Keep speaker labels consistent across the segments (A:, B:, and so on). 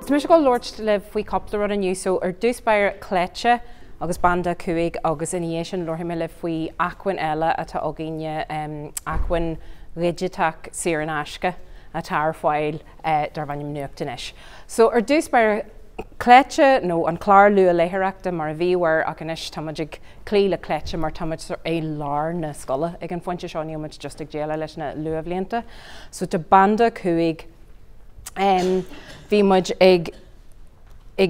A: tá mis go Lord le faoi coppla rud aniu, so dús beir Cleite agus Banda cuaig agus in sin Lord me le faoi Acmhainní eile atá ógéine Acmhainní Rangach siar an asca a tar fáil dar bhainnim Nuacht Anois. So dús beir Cleite nó an chláir lu a léitheoireachta mar a bhíhar ach anois táidig clí le Cleite mar táid é lár na scoile ag an foiinte seo níomid just ag déala leis na luamh blianta. So tá Banda cuaig bhí muid ag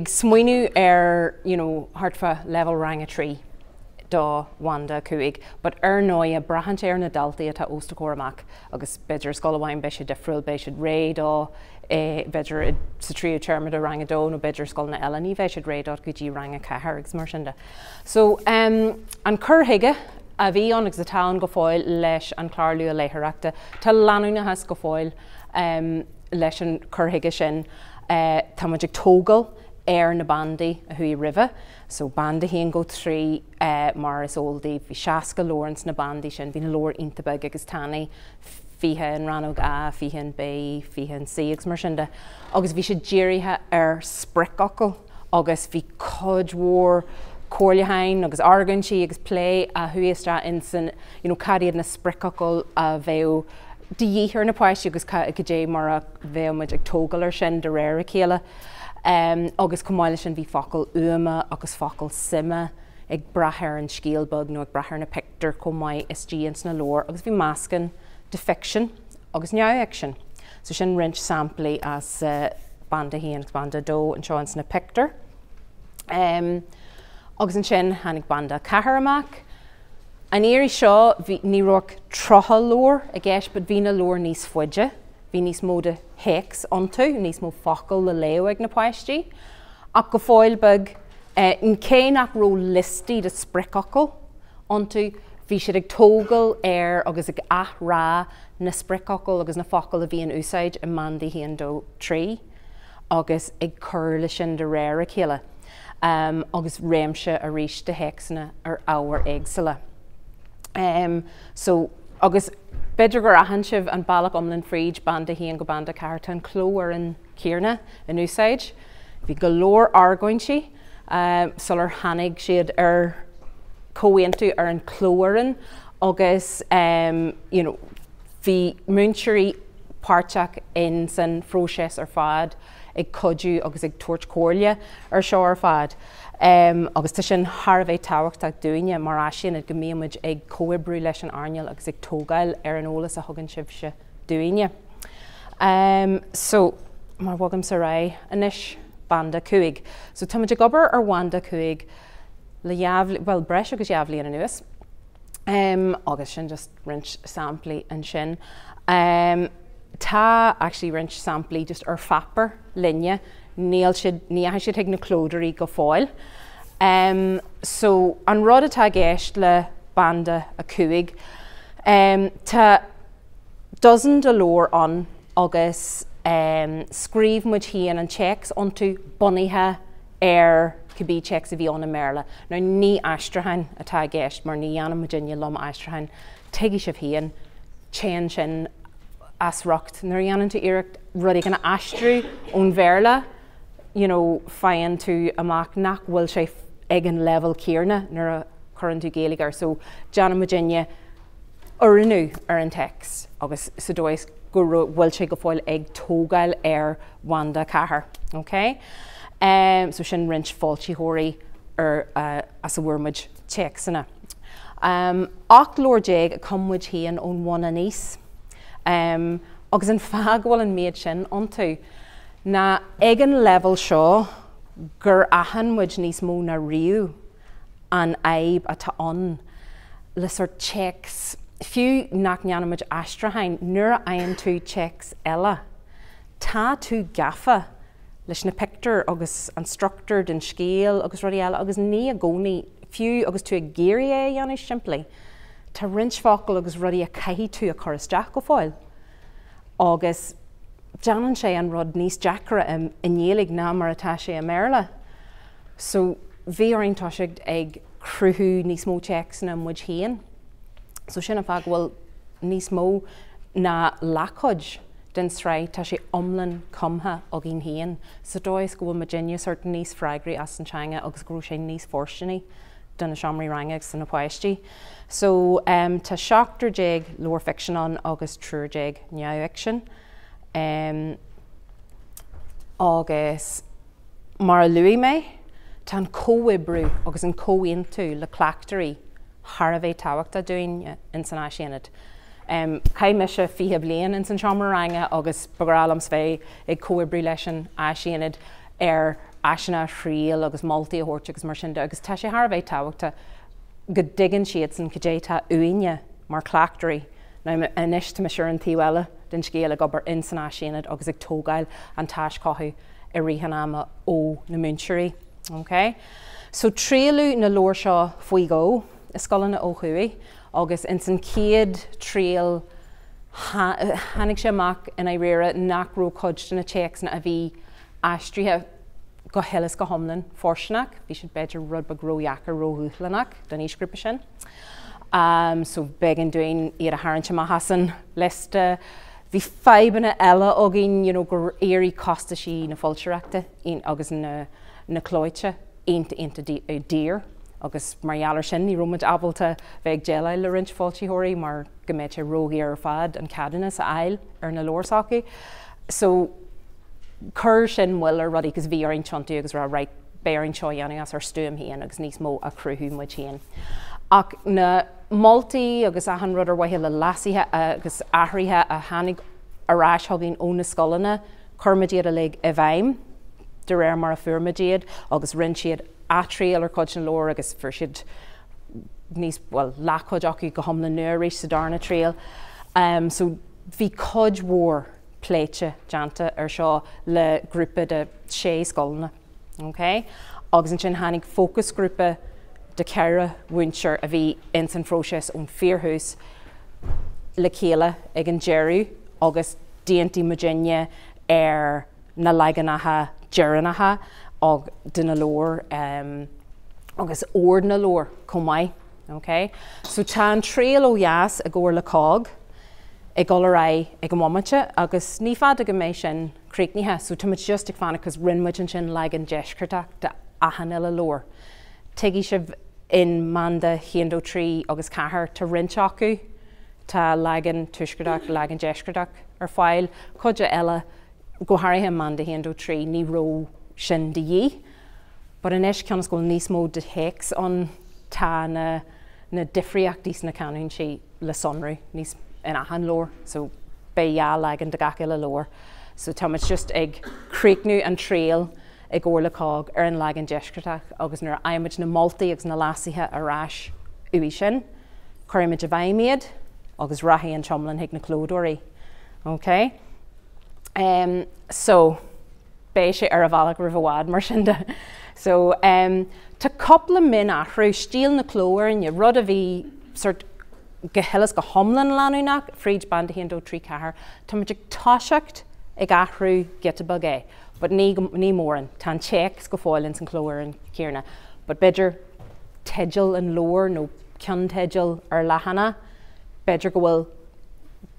A: smuoinú hartfa level rang a trí dá Wanda cuaig, but nói a brahant na daltaí atá óstacóir amach agus beidir scoilehhain be sé defriúil be sé réadá beidir sa tríú teirmid a rang a dó nó beidir scoil na eile ní bheith sé réadá go dtí rang a cethir agus mar sinda. So an churthaige a bhí an agus atá go fáil leis an chláir lu a léitheoireachta tá leanúnathe go fáil leis an churthaige sin tá muid ag tógal na bandaí a thuí ribhe. So banda híon go trí mar is óildaí bhí seaca Lawrence na bandaí sin, bhí na lór intabeg agus tannaí fihe an ranóg a, fihe an bé, fihe an sí agus mar sinda. Agus bhí sé ddíirithe spricacal agus bhí codhór Comhairleoir agus argan si agus plé a thuíostra in san cadíad na spricacal a bheith díhíar na páisi agus go dé mar a bheith muid ag tógalar sin de réir a chéile. Agus Comhairle sin bhí focail uama agus focail sime ag brathir an scíalbug nó ag brathir na pictar comhaid is díans na lór agus bhí máscan de fiction agus neamh-action. So sin rint samplaí as Banda híon agus Banda dó an seáins na pictar. Agus an sin hanig Banda cethir amach. An éirí seo ní roic trotha lór a gceis, bud bhí na lór níos fuide. Bhí níos mó de héics antú, níos mó focail le leo ag na páistí. Ach go fáil bug in cé nach ró listí de spricacal antú, bhí siad ag tógal agus ag athrá na spricacal agus na focail a bhí an úsáid a mandaí híon dó trí agus ag chur lei sin de réir a chéile. Agus réimse a ríis de héicsanna ar ábhar éagsala. So agus beidir gur ahan sibh an bailach omlinn fríd Banda híon go Banda cearta an cló ar an cíarna in úsáid. Bhí go leor argóin si, sular hanig siad ar cóhaontú ar an clóaran agus bhí múnteirí páirteach in san phróiseas ar fad ag codú agus ag tuairt comhairle ar seo ar fad. Agus tá sin Tharbh táhachtach dúine mar sin ag go míimiid ag comhoibriú leis an airneal agus ag tógáil ar an ólas a thugann sibh se dúine. So mar bhagam sa rá anois Banda cuaig. So tá muid ag obair ar Wanda cuaig le breis agus Leabhair an nuas. Agus sin just rint samplaí an sin. Tá actually rint samplaí just ar fapar linne. Ní siad ag na clódarí go fáil. So an rud atá gceist le Banda a cuaig, tá dozen de lór an agus scríb muid híon an checks onto bunaithe ar cabbí checks a bhí an na Méarla. Now ní aistrahain atá gceist mar ní anam Virginia lom aistrahain teigi sibh híon chéan sin as rocht. Nar dhéanann tú iirecht rud ag an aistrú ón Bhéarla, fain tú amach nach bhfuil sé ag an level cíarna nar a churann tú Gaeilgear. So Jana Virginia ornú ar an text agus sa dóis go bhfuil sé go fáil ag tógáil ar Wanda cethir. Okay? So sin rint fáiltíóirí ar as a bhuairmuid teachsanna. Ach Lord Jake a cummuid híon ón bhana níos. Agus an feadh bhfuil an méid sin antú. Na ag an level seo gur ahan muid níos mó na riú an aib atá an leis ar checks. Fiú nach neanamid aistrahain nuair a aon tú checks eile. Tá tú gafa leis na pictar agus an structure den scéal agus rudí eile agus ní a gcónaí fiú agus tú a géirí é dhéanamh siimplí. Tá rint focail agus rudí a caithí tú a choristeach go fáil. Agus Janan sé an rud níos deacra inéalaigh ná mar atá sé a Méarla. So bhí orientáisiigh ag cruthú níos mó checks na muid híon. So sin a fag bhfuil níos mó na lacóid den srai tá sé omlan comha og in hien. So dóis go Virginia certain níos fragri as an teanga agus grú sé níos forstini dun a Chomhairleoir Ranga agus an apáistí. So tá seachtar jeg leor fiction an agus trúr jeg neafiction. Agus mar luí mé tá cóibrú agus an cóintú le clachtarí Harvey táhachtta doing in san Áisaonad. Cai me se fihe blian in san Chomhairleoir Ranga agus bagrálams fé ag cóibrú leis an Áisaonad Aisina Shriel agus Malta Horte agus mar sin agus tá sé Harvey táhachtta go digan siad san cadéta uine mar clachtarí. Now inis tá me sure an tíhile den scéal gobar in san Áisaonad agus ag tógáil an táis cothú I rihanama ó na Múnseirí. Okay? So tríalú na leor seo faoi go is scolanna ó chuí agus in san céad tríal hanig sé amach in éire nach ró codte na checks na a bhí aistrithe go helas go homlan forsinach, bhí siad beidir rud bag róheachar róúthlanach don ísgrúpa sin. So begin doing iar-phríomhoide mahasan liste bhí feibanna eile agin gur éirí costa sí na fhoilteoireachta agus na Cleite inta dír agus marhealar sin ní romad abalta bheith geile le rint fáiltíóirí mar go méid sé rógaí ar fad an cadana sa ail ar na lóirsachaí. So chur sin bhfuil ar rudí agus bhí ar an tiontu agus ra right béirn seo dhéanana as ar stuam hían agus níos mó a cruthú muid hían. Ach na Maltaí agus ahan rud ar waithe le lasíthe agus athraithe a tháinig arás thuginn ó na scolanna churmadíad a le a bhaim de réir mar a fuairmadíad agus rinn siad atríal ar coid an leor agus fuair siad níos lechod acu go thomla nuairí sa darna tríal. So bhí cod mhór pléite deanta ar seo le grúpa de 6 scolanna. Okay? Agus an sin tháinig focus grúpa de ceithre bhainseir a bhí in san phróiseas ón fíorthús le chéile ag an Jerry agus díontí Virginia ar na leigeanatha dearanatha og duna leor agus ord na leor comhaid. Okay? So tá an tríal ó dheas a gcóir le cág ag gol ra ag an mhaimete agus ní fad go méid sin críicnithe, so tá just ag fanna cos rinmuid an sin leigean deisceartach de ahan eile leor. Tuigi sibh in manda hiandó trí agus cahar tá rint acu tá leigean tuisceartach leigean deisceartach ar fáil chuide eile go háirithe manda hiandó trí ní ró sin de dhé. But inis ceannas go níos mó de héics an tá na difriachtaí na ceann si le sonrú níos in ahan leor, so béá leigean de gach eile leor. So tá just ag críicnú an tríal ag gcóir le cág ar an leigean deisceartach agus nuair aimiid na Maltaí agus na lasíthe arás uí sin, chuirimiid a bhaimiad agus rathaí an tiomlann hiag na clódóirí. Okay? So bé sé ar a bhealach rih bhád mar sin de. So tá coppla min athrú stíl na clóir in rud a bhí sort go helas go thomlann leanúnach fríd banda hiandó trí cethir, tá muid ag táiseacht ag athrú getabal é. But ní móran, tá checks go fáilinn san clóir an céarna. But beidir teidil an leor nó ceann teidil ar lehanana, beidir go bhfuil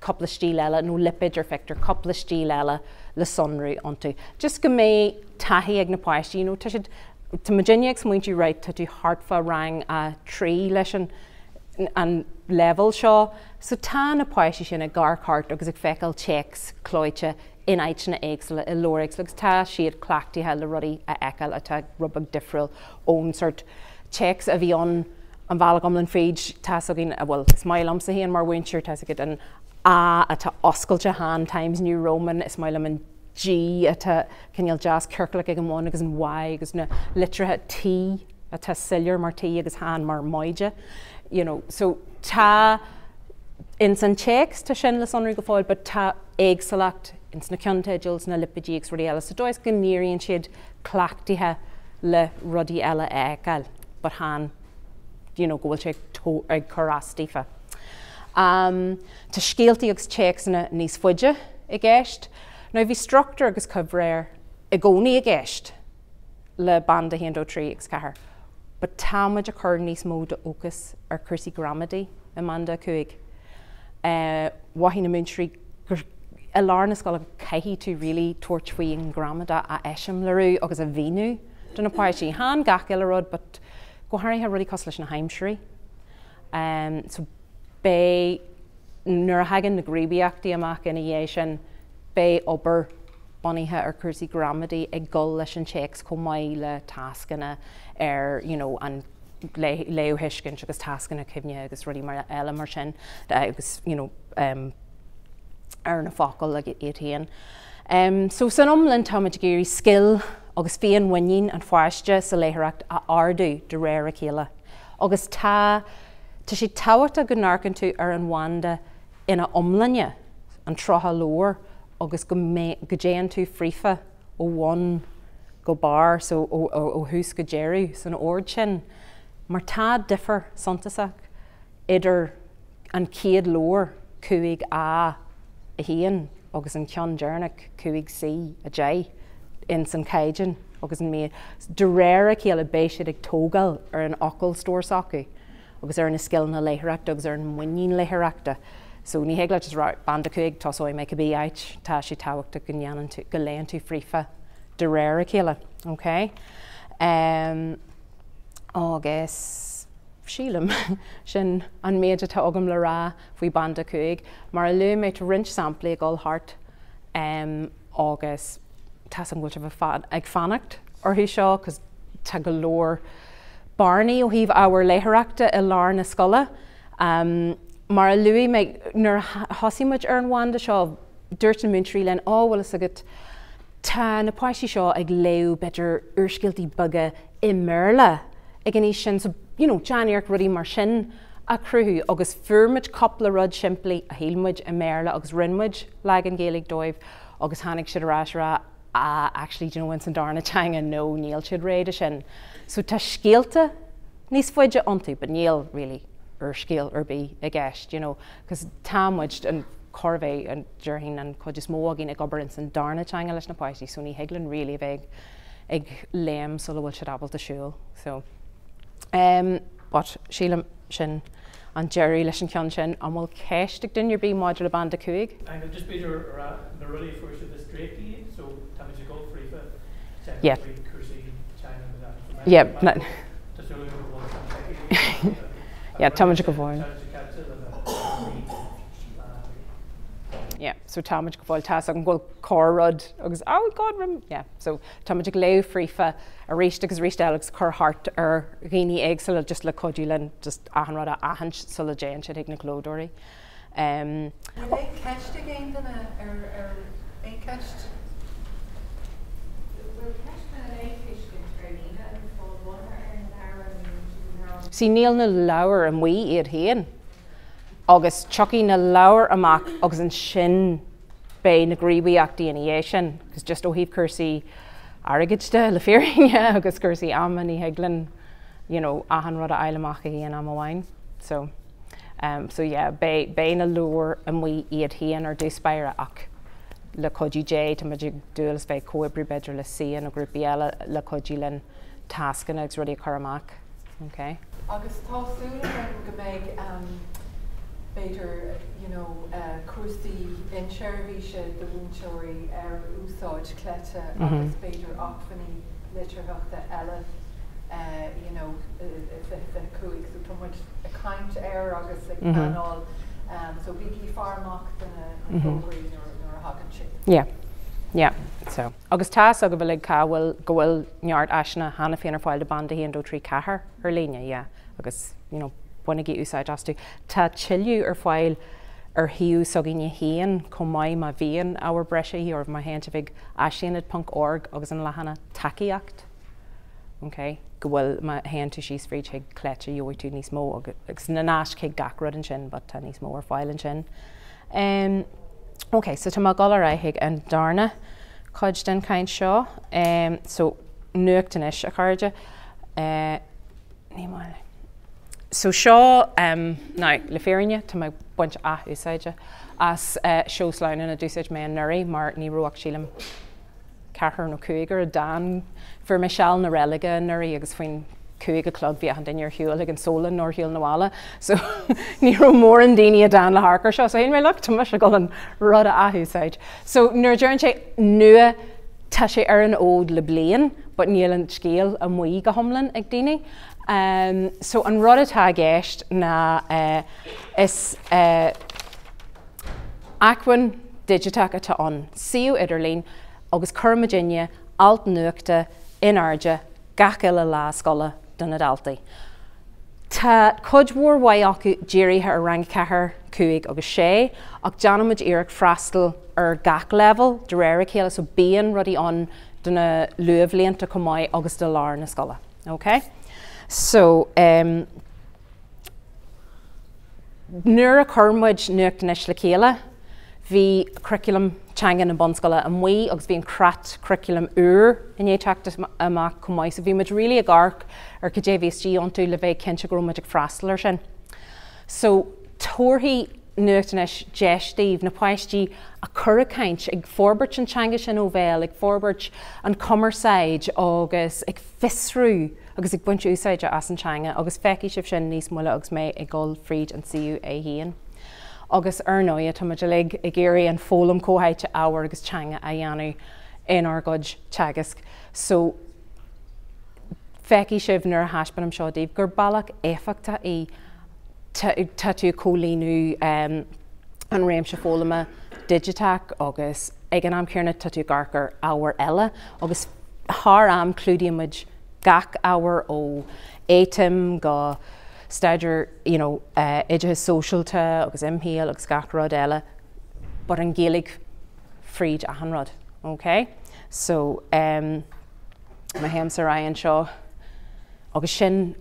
A: coppla stíl eile nó lipid ar fector coppla stíl eile le sonrú antú. Just go mé taithí ag na páistí, tá Virginia ag smuintú right tá tú hartfa rang a trí leis an level seo, so tá na páistí sin a garcart agus ag feicil checks cloite in áitina éagsla I leor agus tá siad clachtaithe le rudaí a eiceil atá rubag difriúil ón sort checks a bhí an bhealach amlan féid tá agin smail am sa híon mar bhainseir tá agad an A atá oscailte hán Times New Roman is mail am an G atá cinneal jazz circla ag an mháin agus an Y agus na litrathe T atá sillir mar T agus hán mar moide. So tá in san checks tá sin le sonraí go fáil, but tá éagsalacht in na ceanteidils na lipidíogs rudí eile. So dóis go níiríonn siad clachtaithe le rudí eile eiceil, but hán gohfuil sé ag chorástífa. Tá scéaltaí agus checks na níos fuide I gceist. Now bhí structúr agus coibhréir I gcónaí I gceist le banda hiandó trí agus cethir. But táid a chur níos mó de ócas ar cuasaí gramadí I manda cuaig. Wahí na Múnseirí I lár na scoile caithi tú really tuairt faoi an gramada a eisiom leirú agus a bhíú don na páirtí. Hán gachail rud, but go háirithe rudí cos leis na heimseoirí. So bé nuair a hagan na gríbíochtaí amach ina dhé sin, bé obair bunaithe ar cuasaí gramadaí ag gol leis an checks Comhairle tascanna you know, an léabhair agus tascanna cibhne agus rudí mar eile mar sin agus, you know, ar na focail ag étaíonn. So san omlann táid géirí skill agus féon wainin an foaiste sa léitheoireacht a ardú de réir a chéile. Agus tá sé táhachtta go nárcann tú ar an bhanda ina omlanne an trotha lóir agus go déan tú phríofa ó bhain go bar so ó hús go déirú san ord sin. Mar tá differ suntasach idir an céad lóir cuaig a híon agus an ceann dearnach cuaig sí a dé in san caighdean agus an méad de réir a chéile béisiad ag tógáil ar an ocail stór agus ar na skill na léitheoireachta agus ar an muinnín léitheoireachta. So ní héagla just right banda cuaig tosáid me go bí áit tá sé táhachtta go léann tú phríofa de réir a chéile. Okay? Agus sílam sin an méid atá agam le rá faoi banda cuaig, mar a lu méid rint sampla ag hart agus tá an gúilte ag fannacht orthaí seo cos tá go leor barnaí ó híomh ábhar léitheoireachta i lár na scoile. Mar a luí méid nuair thosaímuid ar an bhanda seo dúirt na múntrí len bhfuil is agad tá na páisí seo ag léú beidir uaisciltaí buga i méarla ag an sin so, you know, Janíart rudí mar sin a cruthú agus fuairmuid coppla rud siimplí a héalmuid i méarla agus rinmuid le an Gaeilge dóibh agus tháinig siad arás rá actually, you know, when san darna teanga nó níl siad réide sin. So tá scéalta níos foiide antú, but níl really ar scéal ar bí a gceist, you know, because támuid an corvé an dúirthín an chuid is mógin ag obair in san darna teanga leis na páisí, so ní héaglann really bheith ag léim so le bhfuil siad abal siúil. So, but sílam sin an Jerry leis an ceann sin an bhfuil ceist den your bí module a banda cuaig.
B: And it'll just be the really first of the straight key, so damage a goal free for second
A: yeah.
B: week, Cursey, China, with that.
A: Yeah,
B: just a little bit
A: yeah, Támuid go bhfuil. Yeah, so Támuid go bhfuil tá an ghfuil córrod agus oh god yeah, so Támuid go léu phríofa a réist agus réist agus chur hart ar réí éagsúil just le codúlan just ahanrad a ahant sulla déan siad ag na glódóirí.
C: Will they catch the game then or they catched? Will catch the late fish in Trina and for one hour and
A: sí níl na leabhar an mhaí iad héan agus chucí na leabhar amach agus an sin bé na gríbíochtaí in dhé sin agus just ó híomh cursaí airgid le fíorinne agus cursaí Acmhainní Ranga, you know, ahan rud a eileach a híon am amháin. So yeah, bé na luair an mhaí iad héan ar dúspéire ach le codí dé tá muidir dúlas bheith cóibriú beidir le sían a grúpi eile le codí len tascanna agus rudí chur amach. Okay.
C: Agus tásúla go méid beidir, you know, cuasaí inseirmhíse do bhunscoile dhea-úsáid Cleite agus beidir Acmhainní léitheoireachta eile, you know, the cuaig so támuid a caint agus ag Tionól, so bhí farmach den a fhorbairt nor a hagan si.
A: Yeah. Yeah, so agus tá a go bhfuil ag cáhfuil go bhfuil neart aisna hána féinar fáil de banda híon dó trí cethar ar líne, yeah, agus, you know, bunig úsáid asú. Tá tiilú ar fáil ar hiú soginne héan Comhairleoir má bhíon ábhar breise hí or má héanta bhíh aisaonad.org agus an lehanana takeíocht. Okay, go bhfuil má héanta síos fríd ag cléite dheoir tú níos mó agus na náis cé gacrad an sin, but tá níos mó ar fáil an sin. Okay, so tá má gáil raithaigh an darna chuid den caint seo, so nuacht anois a chairde. So seo le féirinne tá má buint úsáide as seoslein a dúsáid mé an nuirí mar ní ruach sílam cethar nó cuaigar a dan for me seall na réige nuirí agus faoin cuaig a club bhí an daine hiúil ag an solan nóir hiúil nóála. So ní ro mór an daine a dan le harcar seo, so hén mé lucht tumas a go an rud a athúsáid. So nuair dearann sé nua tá sé ar an ód le bliain, but níl an scéal a muí go thomlann ag daine. So an rud atá gceist na is Acmhainní Digiteach atá an siú Idirlín agus Curmagine alt nuachta in airde gach eile lá scola don adaltaí. Tá codmhór mhaith acu dírithe ar rang 4 5 agus 6 ach deanamid iarach freastal ar gach level de réir chéile so bíon rudí an duna luamhlíonta Comhairleoir agus de lár na scola. Okay? So nuair a churmuid nuacht anois le chéile, bhí curriculum teanga na bunscoile an mhaí agus bhíon crat curriculum in éteachtas amach Comhairleoir, so bhí muid rilí a gcarc ar go déhsg an tú le bheith cinnte gromuid ag freastal ar sin. So tuairthaí nuacht anois deistíomh na páistí a curracaint ag fhorbairt an teanga sin ó bhéil, ag fhorbairt an Comhairleoir agus ag fisrú agus ag buint úsáide as an teanga agus feici sibh sin níos muile agus mé ag gol fríd an siú é híon. Agus ar nóia tá muid ag géirí an fólam cóhaite áhar agus teanga a dhéanú in ar gcuid teagasc. So feici sibh nuair a haispeanam seo daobh gur bailach éifeachta í tá tú cólíonú an réimse fólama Digiteach agus ag an amcéarna tá tú garcar áhar eile agus thar am clúdaíimiid gach áhar ó éitim go staidir, idir socialta agus imhíal agus gach rud eile, but an Gaeilg fríd a an rud. Okay? So ma héim sa Ryan seo agus sin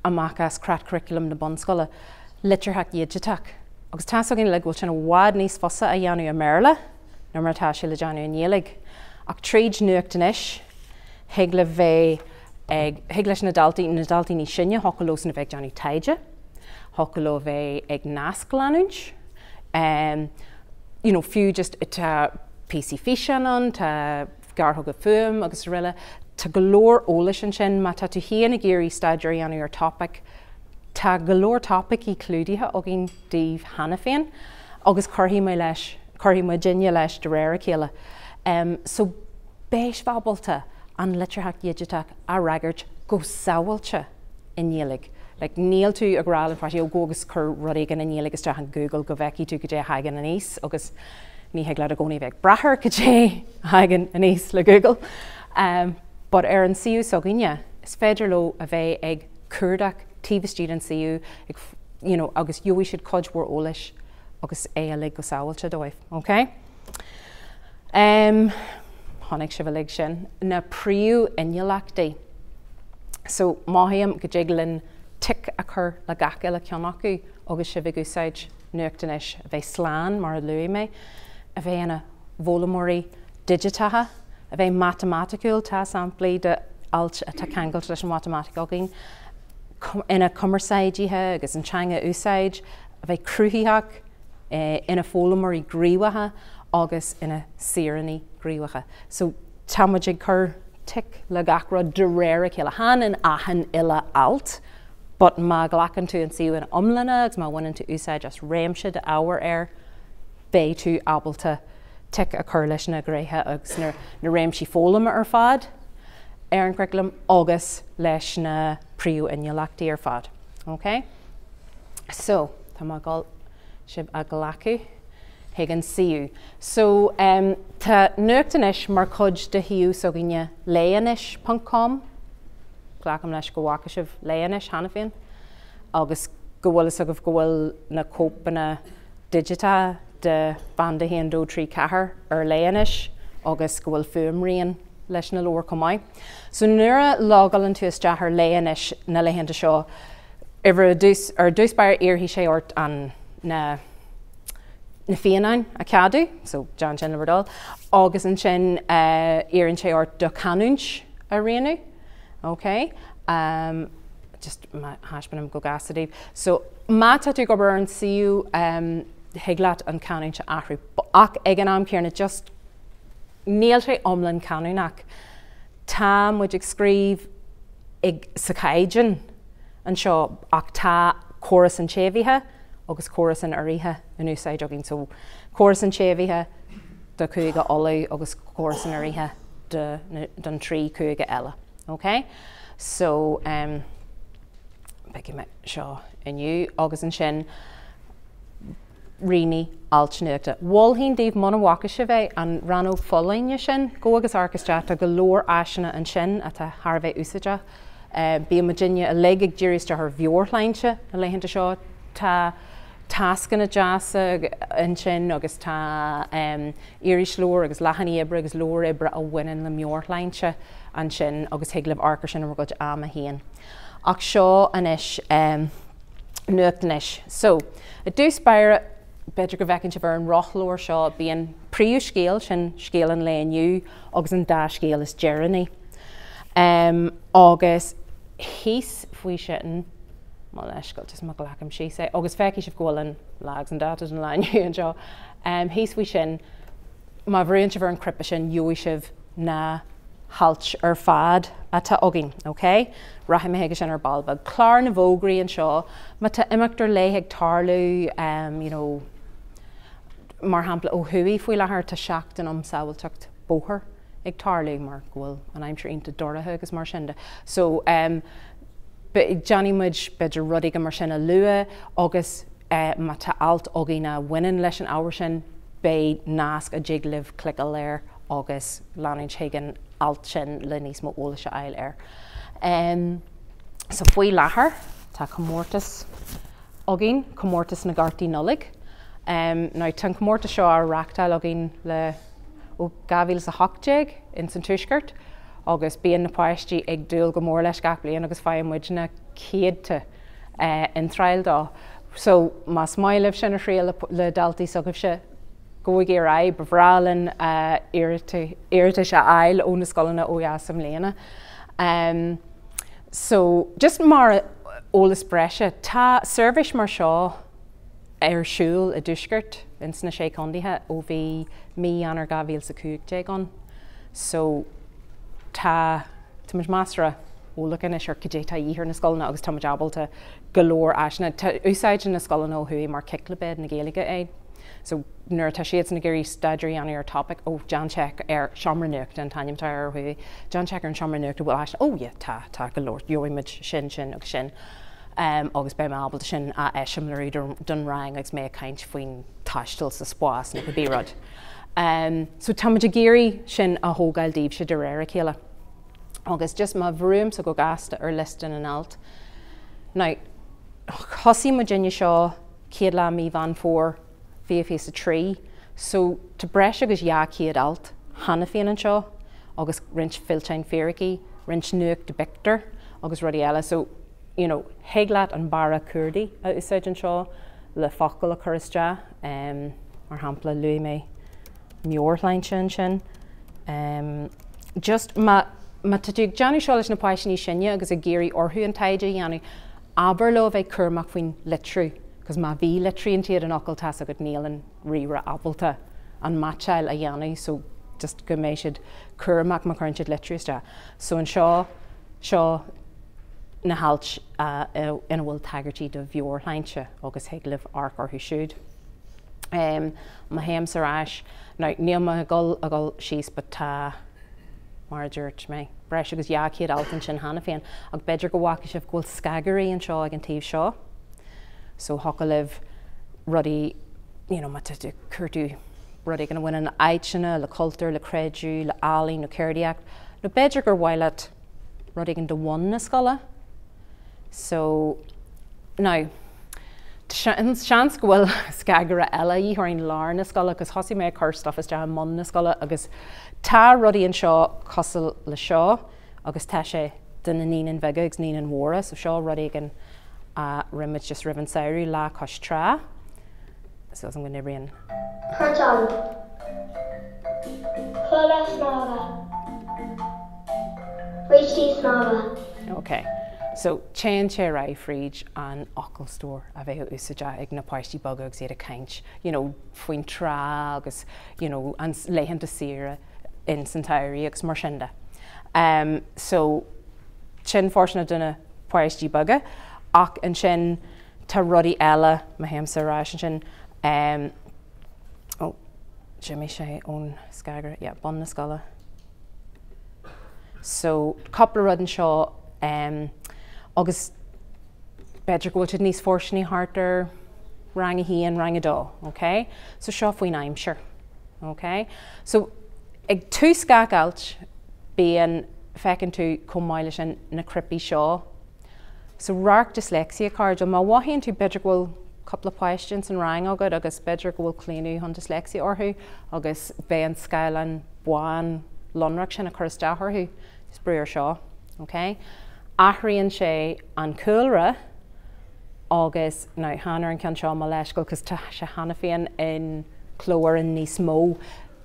A: amach as crat curriculum na bunscoile leittheoireachta Digiteach. Agus tá agin le bhfuil sin bhád níos fosa a dhéanú a Merle, nó mar tá sé le deanú an Gaeilg. Ach tríd nuacht anois, hiag le bheith hiag leis na daltaí ní sinne, hocail os na bheith deanú taide, hocail ó bheith ag nasclanúint, fiú just tá PC fiseanan, tá garthg a fuam agus riile, tá golóir ólas an sin, má tá tú híana a géirí staidir dhéanú ar topic, tá golóir topic í clúdaithe a gin daobh hana féin, agus chuirthaí mé dinne leis de réir chéile. So béis bhabalta an leittheoireachta Digiteach a raigart go samhailte in Gaeilg. Like níl tú a gráil an fáistí ó gógus chur rud gan in Gaeilg is teach an Google go bheici tú go dé haigean aníos agus ní heag le a gcónaí bheith brathir go dé haigean aníos le Google. But ar an siú soginne, is féidir lo a bheith ag cuardach tíbhtíad an siú agus dúí siad codmhór ólas agus é a le go samhailte dóibh. Okay? Honnig se bhfuil sin na príú innealachtaí. So maithaíam go déaglann tic a chur le gach eile ceann acu agus se bheith úsáid nuacht anois a bheith slán mar a luí mé, a bheith ina bhólamóirí digitacha, a bheith matematicúil tá samplaí de alt a tá ceangailt leis an matematic agin, ina Comhairleoir agus an teanga úsáid, a bheith cruúthaíach ina bhólamóirí gríomhatha agus ina siaraní gríomhacha. So támuid ag chur tic le gach rud de réir chéile han in ahan ile alt, but má ghlachan tú an siú in omlanna agus má bhaineann tú úsáid as réimse de áhar ar bé tú ábalta tic a chur leis na gréithe agus na réimsí fólama ar fad ar an curriculum agus leis na príú innealachtaí ar fad. Okay? So tá má gáil sibh a ghlacu hiag an siú. So tá nuacht anois mar cod de hiú so ginne leanis.com, ghlacham leis go bhhaca sibh leanis hana féin, agus go bhfuil a bhfuil na cópanna digita de banda héan dó trí cethir ar leanis agus go bhfuil fuamraíonn leis na leabhair Comhairleoir. So nuair a lágalann tú isteach ar leanis na leitheanta seo, ar dúspáir iarthaí sé ort an na fiannain a ceadú, so John sin lebardal, agus an sin iarann sé ort do canúint a réanú. Okay? Just ma haispeanam go gasadíh. So má tá tú go bar an siú higlaat an canúint a ahrú, ach ag an amcéarna just níl sé omlann canúnach. Tá muid ag scríb ag sa caidean an seo ach tá chóras an tséimhithe agus chóras an uirthe in úsáid agin. So chóras an tséimhithe do cúige olaú agus chóras an uirthe don trí cúige eile. Okay? So beigi me seo inniu agus an sin riní altneachta. Bhfuilhín daobh monahhacha se bheith an ran ó folainne sin go agus orchestra go leor aiseanna an sin a tá Tharbheith úsáide. Bí Virginia a leigh dírítear ar bheorlainse a leitheanta seo tá tascan na deasa an sin agus tá iris leor agus lehan ibre agus leor ibre a bhaineann le meorlainse an sin agus thuigh arcar sin go Acmhainní. Ach seo anis nuacht anois. So a dús beire beidir go bhecinn se bhar an rothlóir seo bíon príú scéal sin scéalan le aniu agus an dá scéal is Jeremy. Agus hís faoi sin má leis go just mag lecham sí sé agus feici sibh ggólan leags an dátas an leniu an seo. Hís faoi sin má bhríonn se bhar an cripa sin dúi sibh na halt ar fad a tá agin, okay? Rahim me sin ar balbag. Clár na bhógraí an seo, má tá imachtar léigh tarlú, you know, mar hampla ó thuí faoi lethir tá seachtain saoilteacht bóthar ag tarlú mar ghfuil an aimsirínta dorathe agus mar sinnda. So Johnny muid beidir rudaí go mar sinna lua agus má tá alt agin a bhaineann leis an ábhar sin bé nasc a jiglibh clic a léir agus leanaid higan alt sin le níos mó óla se eil air. So faoi láthair tá comórtas agin, comórtas na gartaí nullig. Now tan comórtas seo ar reachtáil agin le ó gabhíl sa hochtéig in san tuisgurt agus bíon na páistí ag dúil go mór leis gach bliain agus fáim muid na céadta in trial dá. So má smaileh sin a chríal le daltaí sogah se goig ar ai bhrálan iarita se eil ó na scolanna ó Iasam léana. So just mar ólas breise, tá service mar seo ar siúil a dúisgurt in sna sé condíthe ó bhí mí anar gabhíl sa cúigtéig an. So tá muid másra ólagan is ar codéta íhir na scolanna agus tá muid abalta golóir aisna. Tá úsáid na scolanna ó thuí mar ciclabed na Gaeilge é. So nuair tá siad na gurí staidirí an ar topic ó John Check ar Chomhairleoir an taimtá ar thuí. John Check ar an Chomhairleoir bhfuil aisna ó tá golóir dúimiid sin agus sin. Agus be me ábalta sin a eisiom le idir don rang agus mé caint faoin taistil sa spás na go bírad. So tá muid a géirí sin a thógáil díobh si de réir chéile. Agus just má bhrúm sa go gasta ar listan an alt. Now, chosí Virginia seo céadla mí van fór fé sa trí. So tá breis agus céad alt, hanna féin an seo, agus rinch filtein féraí, rinch nuacht de bictar, agus rudí eile. So, you know, heaglaat an bara curdi a úsáid an seo le focail a churistra, mar hampla luí mé meorlain sin. Just ma tá dúg Johnny seo leis na páisní sinne agus a géirí orthú an taide dhéanú aber lo bheith curmach faoin litrú, cos má bhí litrií an tiad an ocail tas a go níl an rira abalta an matchail a dhéanú, so just go méid siad curmach má chuann siad litrúiste. So an seo na halt ina bhfuil tagartí do bheorlainse agus heiglibh arc orthú siúd. Má héim sa ráis, níl má a gáil síos ba tá mar dúirt mé. Breis agus céad altan sin hanna féin, ag beidir go bhhaca sibh ghfuil scagarí an seo ag an taobh seo. So hoca libh rudí, má tú curtú rudí gan bhfuin an aidseanna, le cultúr, le creidú, le álaí, nó cheardíocht. No beidir gur bhaileat rudí gan do bhain na scola. So, now, seans go bhfuil scagara eile í thuirín lár na scola agus thosaí mé chuirstaf is dean mon na scola agus tá rudí an seo cosal le seo agus tá sé den na níon bheige agus níon mhóra, so seo rudí gan rimid just riban saoirú lá cos trá. So I'm going to bring
D: Hertan. Cola snava. Richie snava.
A: Okay. So chain chair I fridge an ocal store a bheith úsáide ag na páistí bag agus iad a caint, faoin trá agus, an leitheanta sira in san tairí agus mar sinnda. So sin fórsna duna poisttí baga, ach an sin tá rudí eile ma héamsa rá sin Jimmy sé ón scagar, bunscoile. So, couple of rudden seo, agus beidir go bhfuil níos fórsnaí hartar rang a híon rang a dó, okay? So seo faoin aimsir, okay? So ag tú scagailt bíon fecinn tú comhairle sin na cripí seo. So rarc dyslexia card, má bhaithíonn tú beidir go bhfuil couple of questions and rang agad agus beidir go bhfuil clíonú chun dyslexia orthu agus bhean Caisleán buan lonrach sin a churas dearthu is breir seo, okay? Athraíonn sé an cúlra agus ná hanar an cean seo má leiscail cos tá sé hana féin in clóir in níos mó.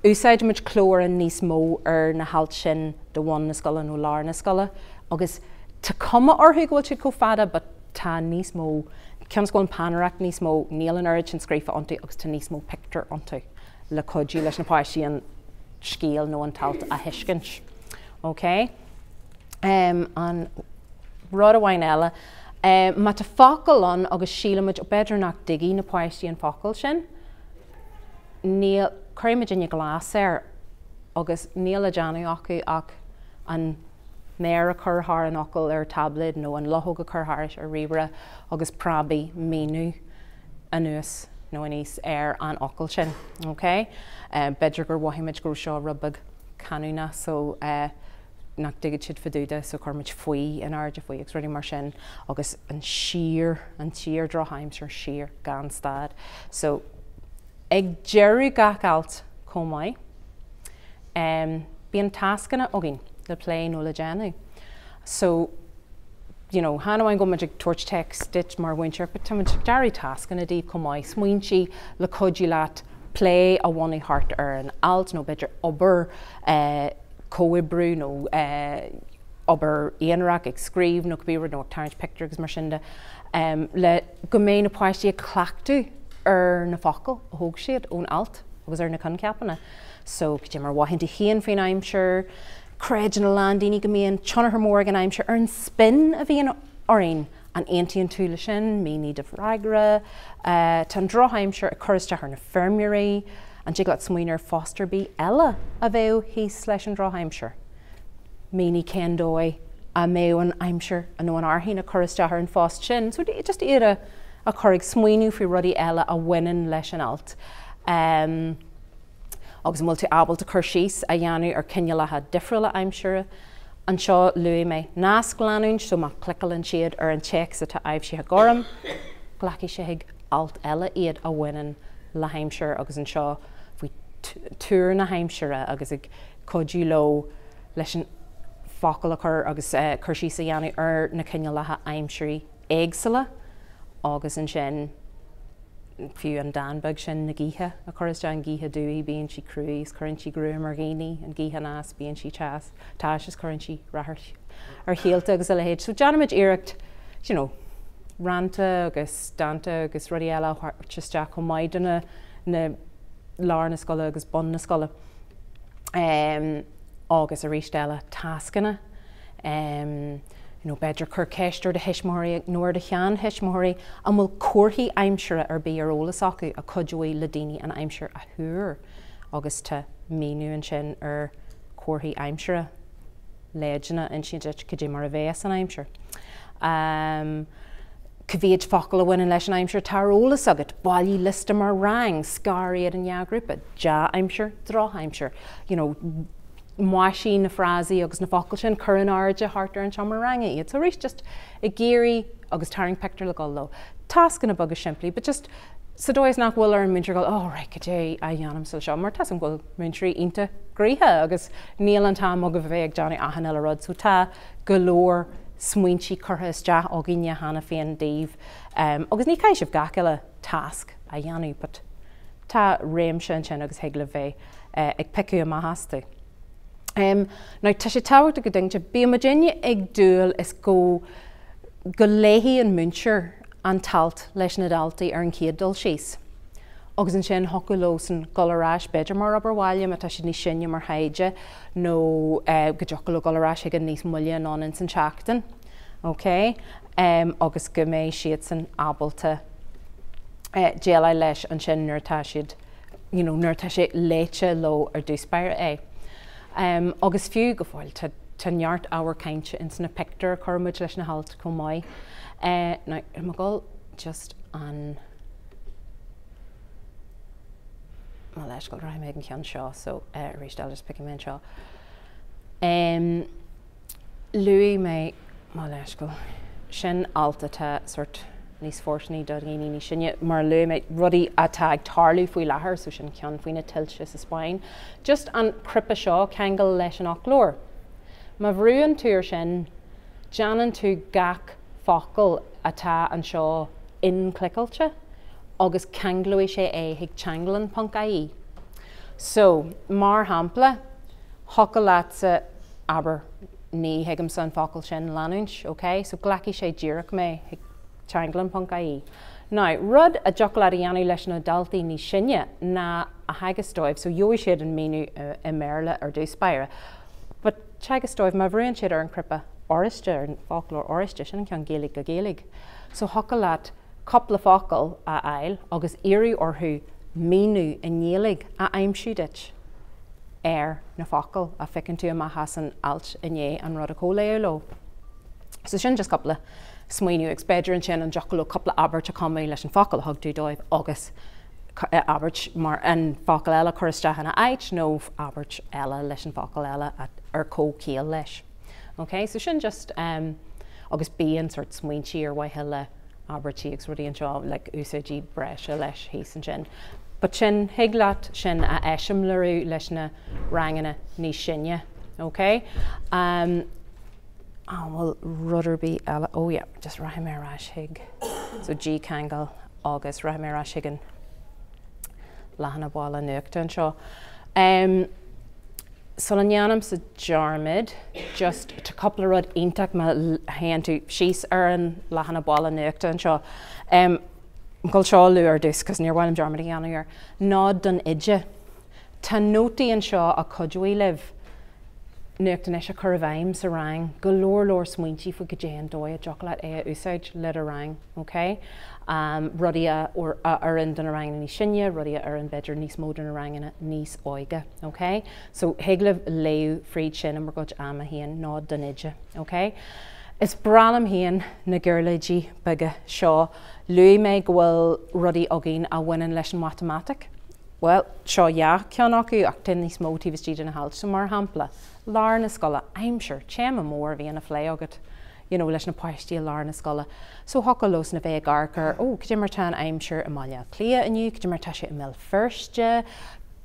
A: Úsáid muid clóir in níos mó na halt sin do bhain na scoile nó lár na scoile agus tá cuma orthu go bhfuil siad có fada, but tá níos mó cean scoil panarach níos mó níl an aird sin scrífa antu agus tá níos mó picture antu le codú leis na páistí an scíal nó an talt a hiiscint. Okay? An rud amháin eile, má tá focail an agus sílamid ó beidir nach digí na páistí an focail sin, níl chuimiid in glas agus níl a deanú acu ach an néir a churthar an ocail tablet nó an lothóg a churthairt ar ribhre agus prábaí míniú anuas nó aníos an ocail sin. Okay? Beidir gur bhaithimiid gur seo rubbag canúna so nach digid siad fadúda so chuirmiid faoi in airde faoi agus ruí mar sin agus an siar drochaimsir siar gan stad. So ag jeirú gacailt comhaid bíon tascanna agin le play nó le déanú. So, you know, hanamhain go muid ag tuairt text dit mar bhaintear, but tá muid dearí tascanna díobh comhaid smaoin si le codú leat play a bhainnaí hart ar an alt nó beidir obair cóibrú nó obair aonrach ag scríomh nó go bíomh nó tarint picture agus mar sin le go mé na páistí a clachtú ar na focail a thóg siad ón alt agus ar na conceapanna. So go dtí mar bhaithint híon faoin aimsir, creid na landíní go mííon tionar mór an aimsir ar an spin a bhíon orainn an aontaíonn túla sin, míní de bhreagra, tá an drochaimsir a chuiriste ar na fermiúí, an dig leat smaoinar fosterbí eile a bheith híos leis an drochaimsir. Míní céndói a méh an aimsir a nó an arthaín a chuiriste ar an fást sin, so just iad a chuirigh smaoinú faoi rudí eile a bhaineann leis an alt. Agus bhfuil tú ábalta chur síos a dheanú ar cinne lethe difriúla aimsire an seo luí mé nasclanún so má clicalann siad ar an teach sa tá aibh si goram, glaci sé ag alt eile iad a bhaineann le haimsir agus an seo bhí túr na haimsire agus ag codú lo leis an focail a chur agus chur síos a dheanú ar na cinne lethe aimsirí éagsala agus an sin fiú an danbeg sin na gíthe a chuiriste an gíthe dúí bíonn si cruúis chuann si grú mar géine an gíthe nás bíonn si teas táis chuann si rathart ar chéalta agus a le héad. So deanimiid iirecht, you know, ranta agus danta agus rudí eile chuisteach go maidide na lár na scoile agus bun na scoile agus a ríist eile tascanna. You know, beidir chur ceistir de hisismóirí nuair de chean hisismóirí an bhfuil cuairthaí aimsire ar bí ar ólas acu a codúí le daoine an aimsir a thuair agus tá míniú an sin ar cuairthaí aimsire léideanna in sin go dtí mar a bheas an aimsir. Cibhéad focail a bhain leis an aimsir tar ólas agat, bailí lista mar rang, scariad an neagrúpa, de aimsir, drochaimsir, you know, máisí na frásaí agus na focail sin chur an airde hartar an seomar ranga iad. So rééis just i géirí agus taring picture le gáil lo. Tascanna bagus siimplí, but just sa dóis nach bhfuil ar an muintir gáil, oh, right, go dé a dhéanam sa seo, mar tas an bhfuil muintirí ionta gríthe agus níl an tá mag a bheith ag Johnny ahan eile rud, so tá golóir smuintí chutha isteach ó gine hana féin daobh. Agus ní caiisih gach eile tasc a dhéanú, but tá réim sin agus heagla bheith ag picú a maithastú. Now, tá sé táhachtta go dingte, bí ma déine ag dúil is go léithí an muintir an talt leis na daltaí ar an céad dul síos. agus an sin hoculós an golarás beidir mar aberháile a sin ní sinne mar haide nó go joculó golarás ag an níos muile an an san teachtain. Okay? Agus go méid siad san abalta déala leis an sin nuirtá siad, nuirtá sé léite lo ar dúspáir é. Agus fiú go bhfuil tá neart áhar cainte in sanna pictar chormuid leis na halt go maiid. Now, I'm going just on my leis go raibh méid an ceann seo, so rís dal just picking me seo. Luí mé má leis go sin altatá sort níos fórsnaí doghaoine ní sinne mar luí mé rudí atá ag tarlú faoi láthair so sin ceann faoine tiltte sa Spáin. Just an crippa seo cheangal leis an achlóir. Má bhrúann túr sin Janan tú gach focail atá an seo in clicailte agus ceanglaí sé ag cheardlann.ie. So, mar hampla, hocail lása aber ní heagam san focail sin lanúint, okay? So, glaci sé díreach mé ag cheardlann.ie. Now, rud a jocolad dhéanú leis na daltaí ní sinne na a hagus dóibh, so dheoi siad an míniú i Méarla ar dúspáire. But teagas dóibh má bhríonn siad ar an crippa oriste ar an foclóir oriste sin ceann Gaeilge go Gaeilge. So hocail leat coppla focail a ail agus iarú orthú míniú a ngéalaigh a aimsúdait ar na focail a ficinn tú amach hasan alt inné an rud a cóléoló. So sin just coppla smaoinú ag spéidir an sin an jocoló coppla abairt a comú leis an focail thug tú dóibh agus abairt mar an focail eile choristeach na ait nó abairt eile leis an focail eile ar cócéal leis. Okay, so sin just agus bíon sort smaointí ar waithile abairtí agus rudí an seo like úsáidí breise leis hís an sin. But sin higlaat sin a eisiom leirú leis na rangana ní sinne. Okay? Well, rudderbí eile, oh yeah, just raim ar rais hig. So G Cangal agus raim ar rais higan lehanana bhála nuachta an seo. So an neanam sa jarmid, just to couple of rud iontak ma hen to shees ar an lehanana bhála nuachta an seo. Gol seo lú ar dus, cos níor bhhaim jarmid anna ar nád don ide. Tá nótaí an seo a codúí liv nuachta nes a chur bhaim sa rang, go lór smaointí fu go déan dói a jocolate é a úsáid le a rang, okay? Rudí ar an don a rang ní sinne, rudí ar an beidir níos mód an a rang níos oige, okay? So heglah léu fríd sin am mar god ama hían nád don ide, okay? Is bralam hían na gcuirlaidí baga seo luí mé gohfuil rudí agén a bhainean leis an matematic. Well, seo ceann acu ach tin níos mó tíbhas tíad na halt, so mar hampla. Lár na scola, aimsir, téim a mór bhí na phlé agad, leis na páistí lár na scola. So hocolós na bheith garcar, cé mar tan aimsir a máile clia aniu, cé mar tá sé i mil firste,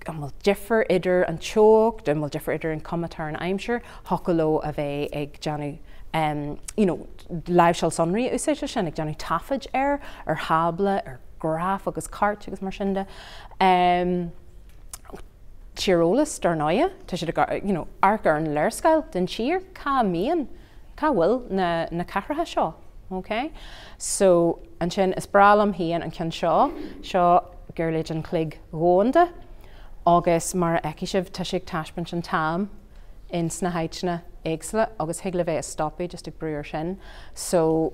A: an bhfuil differ idir an teocht, an bhfuil differ idir an comatar an aimsir, hocoló a bheith ag deanú leibhseil sonraí úsáidte sin ag deanú tafaid ar habla, ar graf agus cart agus mar sinda. Tíreolalas dar náide, tá siad arcar an léirscail den tír, cá míon, cá bhfuil na cathairtha seo, okay? So an sin is bralam hían an ceann seo gcuirlaid an cloig rónda, agus mar eicisibh tá siad taispint an tam in sna haitna éagsla, agus higla bheith a stoppaí just ag brúir sin. So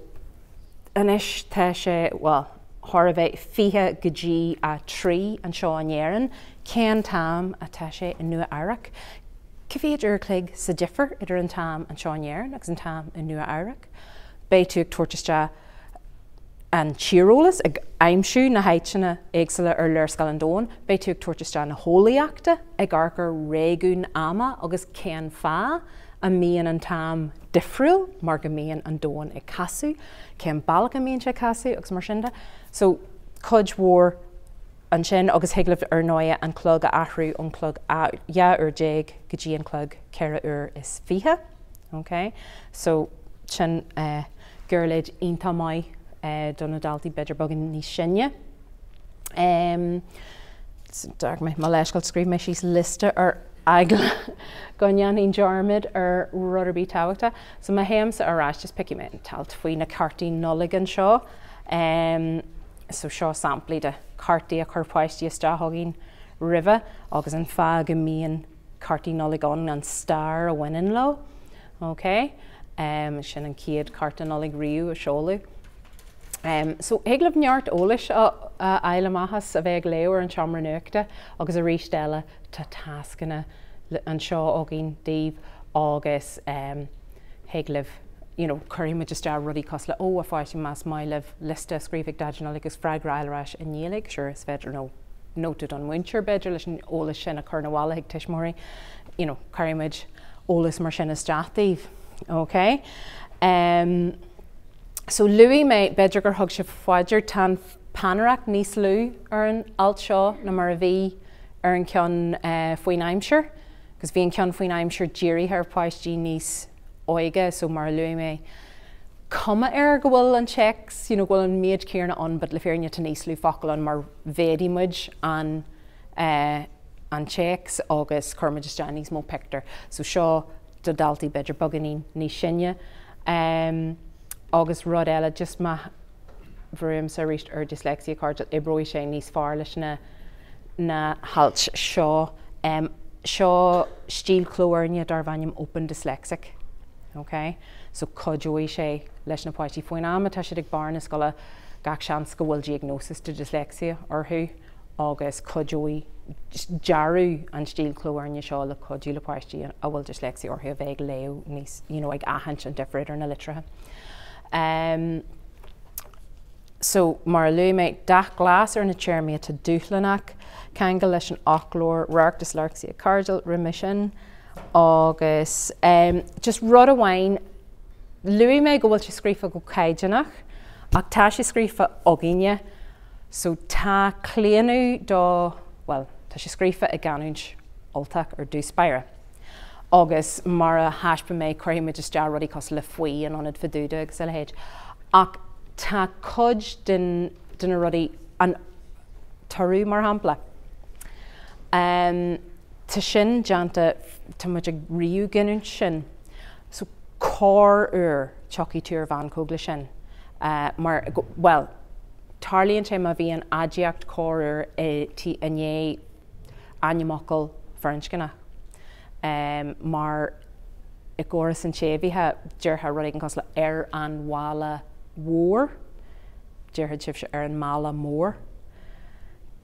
A: anis tá sé, well, thora bheith fiche go dtí a trí an seo an éireann, cén tam a tá sé in Nuacht. Ciféad ar cloig sa differ idir an tam an seo an éireann agus an tam in Nuacht. Bé tú ag tuairteiste an tíreolalas ag aimsú na haitna éagsla ar léirscail an dóin, bé tú ag tuairteiste na hólaíochta ag arcar réún ama agus cén fá a míon an tam difriúil mar go míon an dóin ag casú, cén bailach a míon sé casú agus mar sinda. So cud mhór an sin agus higlah ar náide an clog a athrú an clog ar déag go dtí an clog ceithre uair is fiche, okay? So sin gcuirlaid ionta mai donna daltaí beidir bogan níos sinne. Dar mé má leiscail scríb mé síos lista ar agla gonnean ín jarmid ar ruderbí táhachta. So má héamsa arás just pici mé an talt faoi na cartaí nulagan seo. so seo sampla de cartaí a churpáistí isteach rive agus an fá go mííon cartaí noligán an star a bhainean lo. Okay? Sin an ciad carta nolig riú a seoladh. So héglah neart ólais a eileachas a bheith léir an Chomhairleoir agus a rís eile tá tascanna an seo agin díobh agus héglah chuirime just rudí cosla ó a fáilte más maileh lista scríbh daginal agus freigrailreis a nílig, sure is féidir noted an winter beidir leis an ólas sin a churnahála ag tuismóirí, chuirimiid ólas mar sin is deathtíh. Okay? So luí mé beidir gur thug se fáidir tan panarach níos lú ar an alt seo na mar a bhí ar an ceann faoin aimseir, agus bhí an ceann faoin aimseir dírítear páistí níos óige, so mar luí mé cuma go bhfuil an checks, bhfuil an méid céarna an, bud le féirne tá níos lú focail an mar bhéadímuid an checks agus chuirmiid is níos mó pictar. So seo do daltaí beidir baganí níos sinne. Agus rud eile just ma bhruim sa ríist ar dyslexia card ibróí sé níos fearr leis na halt seo. Seo stíl clóirne dar bhainnim open dyslexic. Okay? So codúí sé leis na páistí faoin am tá siad ag barn na scoile gach seans go bhfuil diagnosis de dyslexia orthú agus codúí jarú an stíl clóirne seo le codú le páistí a bhfuil dyslexia orthú a bheith léú níos ag ahaint an difriidir na litrathe. So mar luí mé dach glas ar na tíirmí tá dúchlanach Aingeal leis an Acmhainní Ranga dyslexia cardal remission agus just rud a bhain luí mé go bhfuil se scrífa go caideanach ach tá sé scrífa ogine, so tá cléanú tá sé scrífa a ganúint oltach ar dúspáire. Agus mar a haspa mé chuirimiid is dear rudí cos le faoi an anad fadúda agus le héid. Ach tá cod den rudí an tarú mar hampla. Tá sin deanta tá muid ag riú ginúint sin, so cór teachí túr bhain cógla sin. Tarlíonn sé má bhí an adíocht cór tí ané animacal fearnscinna. Mar I gcóras an sébhíthe deartha rud an cosla ar an mhála mhór, deartha sibh se ar an mála mór.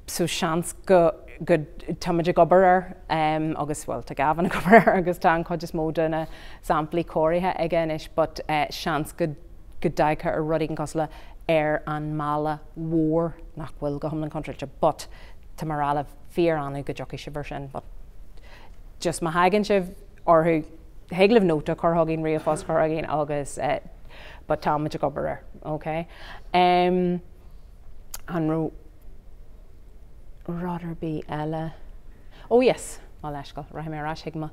A: So seans go táimeid gobar agus tá gavan a gobar agus tá an codis móda na samplaí cóirithe again is, but seans go daigthe ar rud an cosla ar an mála mhór nach bhfuil go thomlan contrailte, but tá mar eile fíor anú go joci sibh sin, but just ma hagan sibh orthú héglah nóta chorthagin riomh chorthagin agus but táimeid a gobar, okay? An Rotherby eile. Oh yes, má leiscail, raithim mé rás hiigma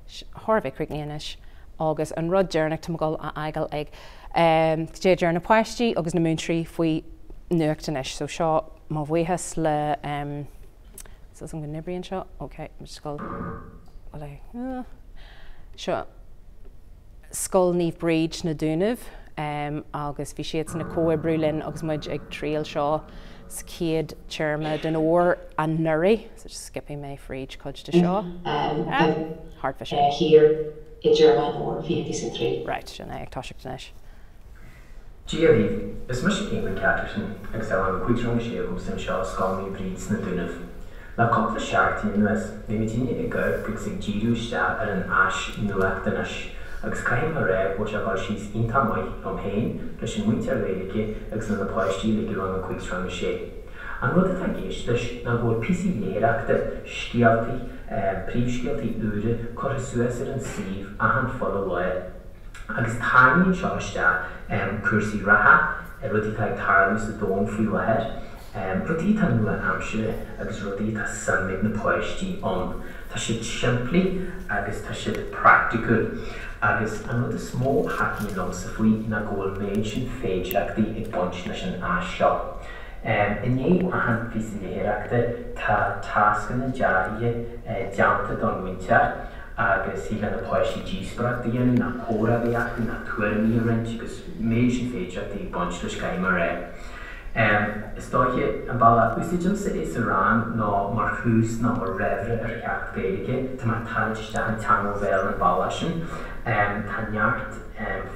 A: Thorvig Cricníanis agus an rud dearnach tá gáil a Aingeal ag dé dearna páistí agus na múntrí faoi Nuacht Anois. So seo má bhuihas le so an go nibrion seo, okay, scoil seo scoil níomh bríd na dúnamh agus bhí siad na cóibrúlinn agus muid ag tríal seo céad tíirme den óir an nuirí, so just skipping my fríd cod de seo. Hard for sure.
E: Here in German or 53.
A: Right, sin ag táiseach denis.
F: Dírítear, is muis éimhin ceatarsin agus tá an cuiidrón séú san seo scoilní bríd na dúnamh. Na coppla seaachtaí nuas, bhí mítíine i ggur go sig díúiste ar an ais Nuacht Anois agus caiim a raibh ó se bhil síos ionta maith Chomhairleoir leis an Mínítear réalacha agus na páistí le go an cuiidrón sé. An rud atá géis leis na bhfuil písaí léiríteachta scialtaí príomhscialtaí úra chuir suas ar an sríomh a an folamh agus táíonn seo iste cuasaí ratha rudí tá ag tarlú sa dóm faoi leithir. Rudí tá nua amsire agus rudí tá sanmid na páistí an. Tá siad siimplí agus tá siad practical agus an rud is mó hacmhainní lomsa faoi na ggóil méid sin féideachtaí ag buint leis an ais seo. Iné a an písaí léiríteachta tá tascanna dearthaithe deanta don Mínítear agus hí le na páistí díosbreachta dhéanamh na córadíochta na tuairimí a rint agus méid sin féideachtaí ag buint leis caiim a raibh. Is Stoiche an balla úsidjum sa is rang no mar chús no mar revre cheart gaelige tá mar taliste an Tionól vel an balla sin tá neart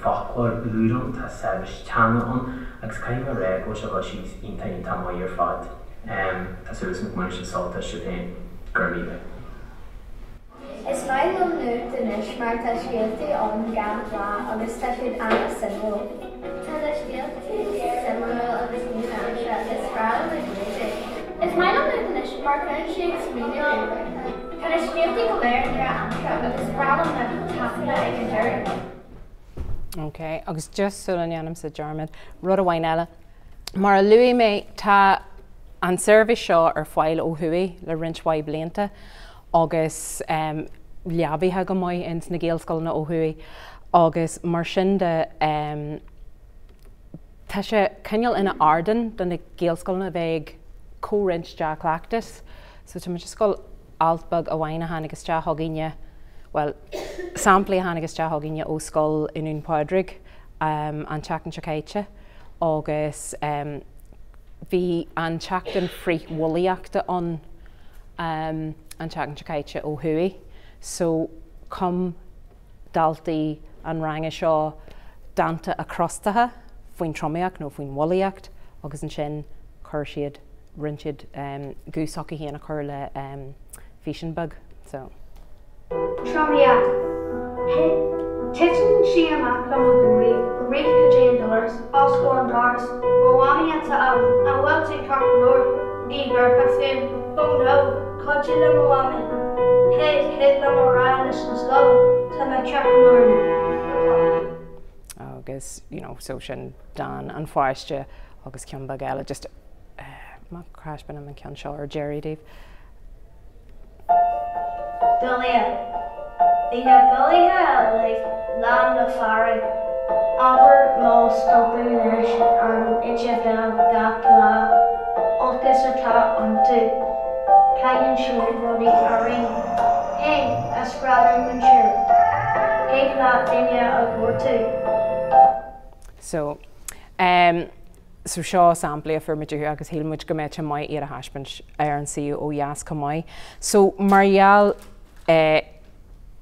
F: folklór úron tá sebis Tionól agus caiim a reg o se go síos intain tá mai ar fad tá suas mu mar sin solta se féin gurmíbe.
G: Is mai lo nuacht anois mar tá scialtaí an gan lá agus tá siad anna simú. Tá le scialtaí simú agus ní amsha is fráil le gréide. Is mai lo nuacht anois mar chun siad smíoil. Tá le scialtaí go léir ar amsha agus fráil na tafa ag an deireadh.
A: Okay, agus just so an anam sa German, rud a bhain eile. Mar a luí mé tá an service seo ar fáil ó thuí le rinshhaid blianta agus leabhaithe go mbeidh ins na Gaelscoileanna ó thuí agus mar sin de tá sé cineal ina ardan don na Gaelscoileanna bheith córinch deach leachtas, so tá just scoil altbag a bhain a hána agus deach thugine. Well, sampla hánagus dethgine ó scoil inún pádraig an teachtain se caiite agus bhí an teachtain fríomhoideachta an teachtain se caiite ó thuí. So com daltaí an ranga seo dananta a crostathe faoin tromaíocht nó faoin mhoideacht agus an sin chuir siad rinsead gúsach híana a chur le físinbug. So.
D: Tromia. Titan she amach le the reef $1 Oscar and Dars, Rwami and Sa'al, and well take Carpenor, Eager, Hafim, no, Kajila Rwami, Hit the Morales and Slow, to my Carpenor.
A: Agus, so sin Dan and Forrester, agus Ciambag eile, just má crash bin am an cean seo ar Jerry Dave.
D: Billia. The Billia like land of Farig, aber most open-ish and itchefel gatla, Orcus attack onto Caisleán Uidhilín ring. Hey, as rather mature. Hey, that Dinya of Gortu.
A: So, so seo sampla for midú agus hílmuid go méid mai ar a haspint ar an siú ó Yas Comai. So Marial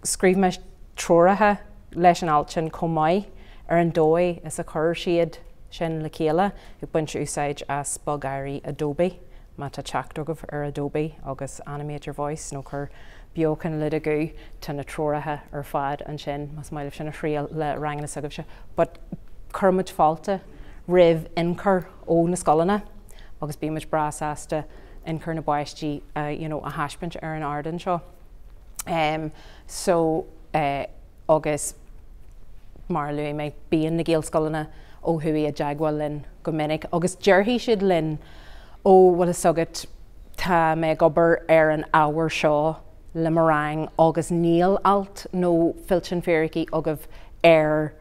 A: scríb me trorathe leis an altin Comai ar an dói is a chur siad sin le chéile ag buinte úsáid as Bulgari Adobe má tá teachtugah ar Adobe agus animate your voice nó chur beocan le agu tá na trorathe ar fad an sin mas maiileh sin a phríal le rangna sagah se, but churmuid fáilte rih incur ó na scolanna agus bímuid brasáasta incur na baistí a haspint ar an ardan seo. So agus mar luí mé bíon na Gaelscoileanna ó thuí a deagháil linn go minic agus dearthaí siad linn ó bhfuil is agad tá mé gobar ar an ábhar seo le mórang agus níl alt nó filtin féraí agah ar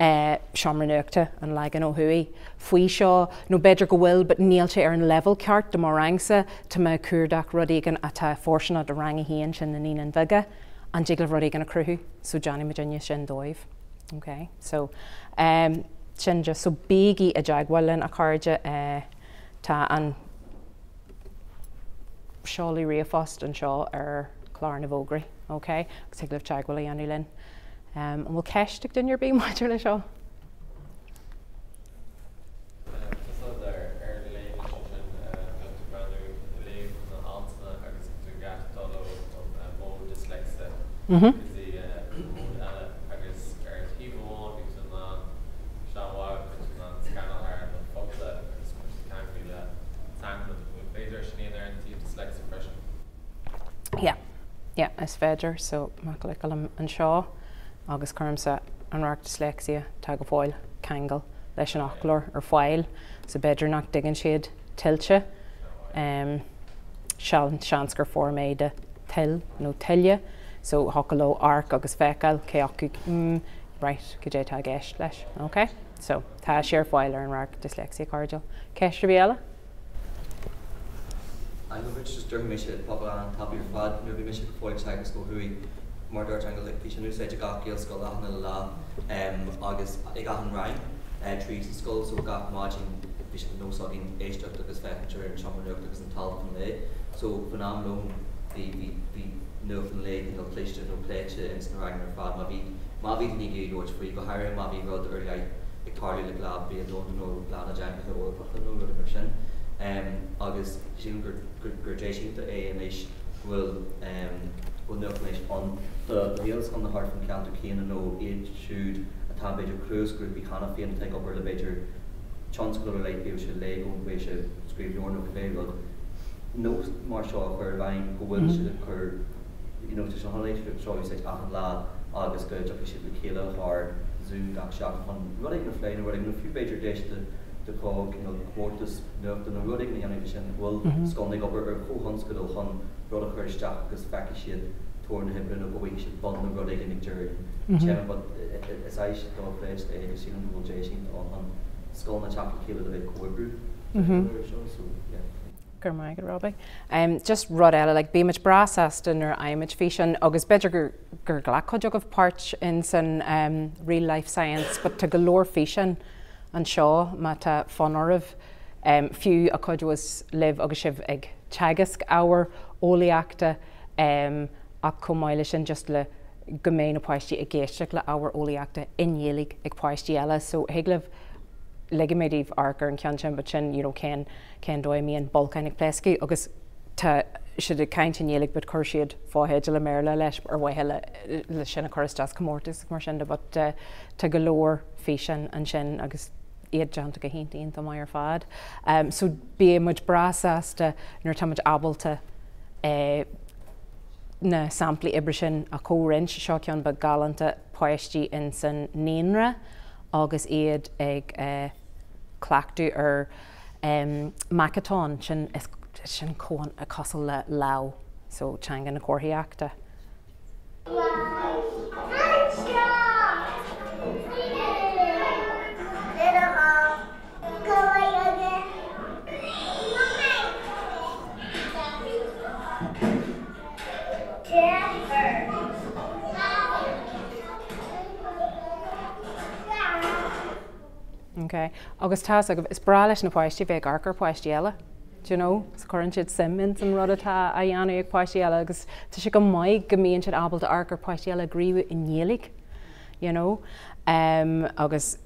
A: seomraíochta an legan ó thuí. Faoi seo nó beidir go bhfuil, but níl sé ar an level ceart de mórangsa tá mé cuairdeach rudígan a tá fórsanna do rang a híon sin na ní an bige an diglah rudígan a cruthú, so Johnny Virginia sin dóibh. Okay, so sin just so bígí a deagháilin a cairde tá an seolaí riamhhost an seo ar chlár na bhógraí, okay? Agus ag libh teagháil anú linn. An bhfuil ceiste den ar bí maidir le seo. Yeah, is féidir, so má go leicil an seo agus chumsa an rach dyslexia tá go fáil cheangal leis an achlór ar fáil, so beidir nach digan siad tiltte seans gur forméide til nó tilne, so hocaló arc agus fecail cé acu right go dé tá gceist leis, okay? So tá sé ar fáil ar an rach dyslexia cardial. Ceiste bhí eile?
H: I'm going to just during mission pop on top of your fad, maybe mission before cycle school who more dirt angle like fish and new stage got Gael skull on the law August I got on Ryan trees and skulls so got margin bhí sé nósagin éisteach agus feictear an Chomhairleoir Oideachas an tal fan lé. So fan am long bhí nuacht an lé nó cléiste nó Cleite in san Ranga ar fad má bhí ní géad dúirt faoi go háir má bhí rud ar ag tarlú le glab bí a dóna nó glad a deancha ó orpacha nó rud mar sin. Agus sin gur déisiúnta é leis bhfuil nuacht leis an réals an na hart fan ceantar céanna nó iad siúd atá beidir cruúsgrúp í chana féin te obair le beidir chanscoil le bíú se le ó bhéh se scríbhneor nó goléireg. nó mar seo chuir bhain go bhfuil si chur se háléisgur seo sé achan lá agus go deach si le chéile th Zoom ach seach an rudig na fléin rudig na fiú beidir déiste de có cuatas nuachta na rudig na anana sin bhfuil sconnig obair ar chóhanscoil chun rud a chuir isteach agus feici siad tuair na hibrin a bhhaigh si ban na rudig in Nigeria. Is éis dá fréis é agus sin bhfuil dé sin an scol na teach chéile a bheith cuairbrú.
A: Gur mai go Robbie. Just rud eile like bí much brasasta nar aimiid fí sin agus beidir gur ghlacóideach of part in san real life science, but tá go leor fí sin an seo má tá fanarmh fiú a chuid was live agus sibh ag teagasc ábhar óideachta ach Comhairle sin just le gomén apáistí a géisteach le ábhar óideachta inhéalaigh ag páistí eile, so higlah legiméidíh arcar an cean sin, but sin cén dóimíon bolcáinnig plesci agus tá siad a caintinnéalaigh bud chuir siad fáhéide le méile leis ar bhaithe le sinna choras commórtas mar sin, but tá go leor fí sin an sin agus iad deanta go héntaíon tá mai ar fad. So bí muid brasásta nuair tá muid abalta na samplaí ibre sin a córinn seo ceann ba galanta páistí in san néanra agus iad ag clachtú ar macatón sin cóin a cosal le lau, so teangan na córthaíochta. Okay. Agus tá is brá leis na páistí bheith arcar páistí eile. Do you know? Is chuann siad simmins an rud atá a dhéanú ag páistí eile agus tá si go mbeidh go mbíonn siad ábalta arcar páistí eile gríomh inhéalaigh, you know? Agus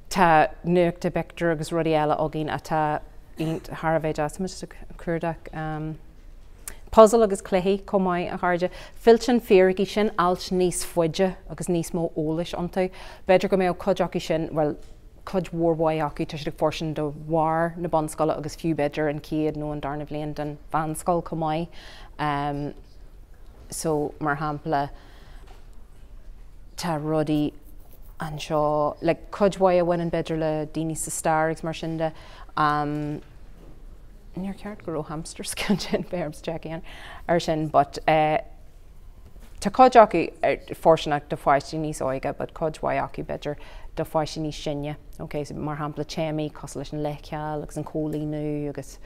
A: tá nuachta beictear agus rudí eile agén a tá tharbhéid as cuairdeach puzzle agus cluichí comhaid a cháirde. Filtin féraigh sin ailt níos foiide agus níos mó ólais antú. Beidir go mbeadh cuideachí sin, well, cud mhórmhaid acu tá siad forsin do mhar na bunscoile agus fiú beidir an céad nó an darna bblion den Bhunscoil comhaid. So mar hampla tá rudaí an seo le cudmhaid a bhainean beidir le daoine sa staraigh mar sin de níor ceart go raibh hamsters ceann sin bearbs Jackie ar sin, but tá cud acu forsinach do fáistí níos óige, but cudmhaid acu beidir do fáistí níos sinne. Okay, so mar hampla téimi cos leis an leithceal agus an cólíú agus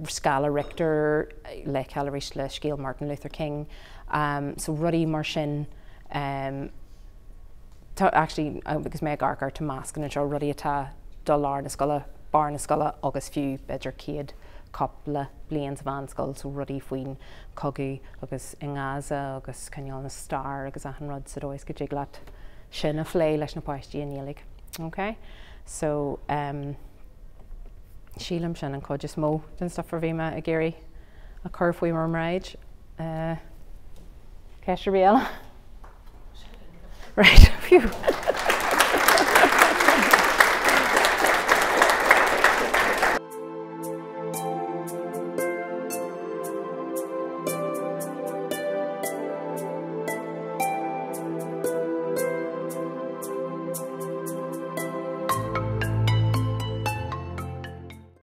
A: scala Richter leithceal a rís le scéal Martin Luther King. So rudaí mar sin actually agus mé arcar tá máscan an seo rudaí atá dul lár na scoile bar na scoile agus fiú beidir céad coppla bliain sa Bhunscoil, so rudaí faoin cogu agus in Gaza agus Caisleán na star agus a an rud sa dóis go ddíglaat sin a phlé leis na páistí inhéalaigh. Okay, so sílam sin an cod is mó den stuff bhí me a géirí a chur faoi mar mráid. Ceisir béal? Right, phew.